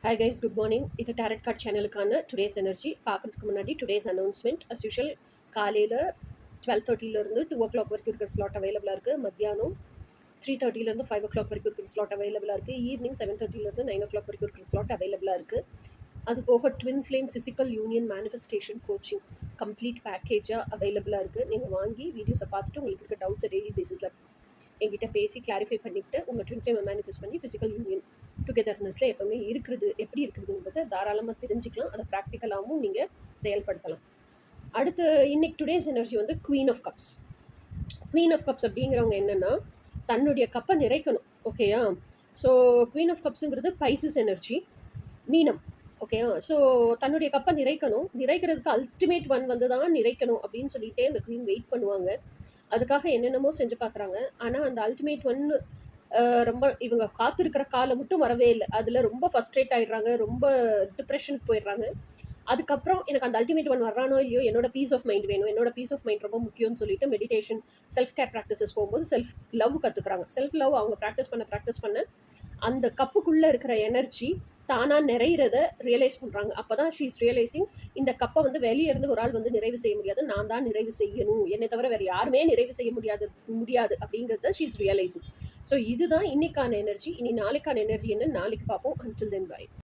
Hi guys, good morning. இது tarot card சேனலுக்கான today's energy பார்க்குறதுக்கு முன்னாடி டுடேஸ் அனௌன்ஸ்மெண்ட் அஸ் யூஷுவல் காலையில் 12:30 டூ ஓ clock வரைக்கும் இருக்கிற ஸ்லாட் அவைலபிளாக இருக்குது. மத்தியானம் 3:30 5 o'clock வரைக்கும் இருக்கிற ஸ்லாட் அவைலபிளாக இருக்குது. ஈவினிங் 7:30 9 o'clock வரைக்கும் இருக்கிற ஸ்லாட் அவைலபிளாக இருக்குது. அது போக twin flame physical union manifestation coaching complete பேக்கேஜாக அவைலபிளாக இருக்குது. நீங்கள் வாங்கி வீடியோஸை பார்த்துட்டு உங்களுக்கு இருக்க டவுட்ஸை டெய்லி பேசிஸில் என்கிட்ட பேசி கிளாரிஃபை பண்ணிவிட்டு உங்கள் ட்வின் ஃப்ளேமை மேனிஃபெஸ்ட் பண்ணி ஃபிசிக்கல் யூனியன் டுகெதர்னஸில் எப்போவுமே எப்படி இருக்குதுன்றதை தாராளமாக தெரிஞ்சுக்கலாம். அதை ப்ராக்டிக்கலாகவும் நீங்கள் செயல்படுத்தலாம். அடுத்து இன்னைக்கு டுடேஸ் எனர்ஜி வந்து queen of cups. Queen of cups அப்படிங்கிறவங்க என்னென்னா தன்னுடைய கப்பை நிறைக்கணும். ஓகேயா? ஸோ குவீன் ஆஃப் கப்ஸுங்கிறது பைசஸ் எனர்ஜி, மீனம். ஓகேயா? ஸோ தன்னுடைய கப்பை நிறைக்கிறதுக்கு அல்டிமேட் ஒன் வந்து தான் நிறைக்கணும் அப்படின்னு சொல்லிட்டே அந்த குவீன் வெயிட் பண்ணுவாங்க. அதுக்காக என்னென்னமோ செஞ்சு பார்க்குறாங்க. ஆனால் அந்த அல்டிமேட் ஒன் ரொம்ப இவங்க காத்திருக்கிற காலம் மட்டும் வரவே இல்லை. அதில் ரொம்ப ஃபஸ்ட்ரேட் ஆகிடுறாங்க, ரொம்ப டிப்ரெஷனுக்கு போயிடுறாங்க. அதுக்கப்புறம் எனக்கு அந்த அல்டிமேட் ஒன் வர்றானோ இல்லையோ என்னோட பீஸ் ஆஃப் மைண்ட் வேணும், என்னோட பீஸ் ஆஃப் மைண்ட் ரொம்ப முக்கியம்னு சொல்லிட்டு மெடிடேஷன், செல்ஃப் கேர் ப்ராக்டிசஸ் போகும்போது செல்ஃப் லவ் கற்றுக்குறாங்க. செல்ஃப் லவ் அவங்க ப்ராக்டிஸ் பண்ண அந்த கப்புக்குள்ளே இருக்கிற எனர்ஜி தானாக நிறையிறத ரியலைஸ் பண்ணுறாங்க. அப்போ தான் ஷீ இஸ் ரியலைசிங் இந்த கப்பை வந்து வெளியே இருந்து ஒரு ஆள் வந்து நிறைவு செய்ய முடியாது, நான் தான் நிறைவு செய்யணும், என்னை தவிர வேறு யாருமே நிறைவு செய்ய முடியாது அப்படிங்கிறத ஷீ இஸ் ரியலைசிங். ஸோ இதுதான் இன்னைக்கான எனர்ஜி. இனி நாளைக்கான எனர்ஜி என்ன நாளைக்கு பார்ப்போம். Until then by.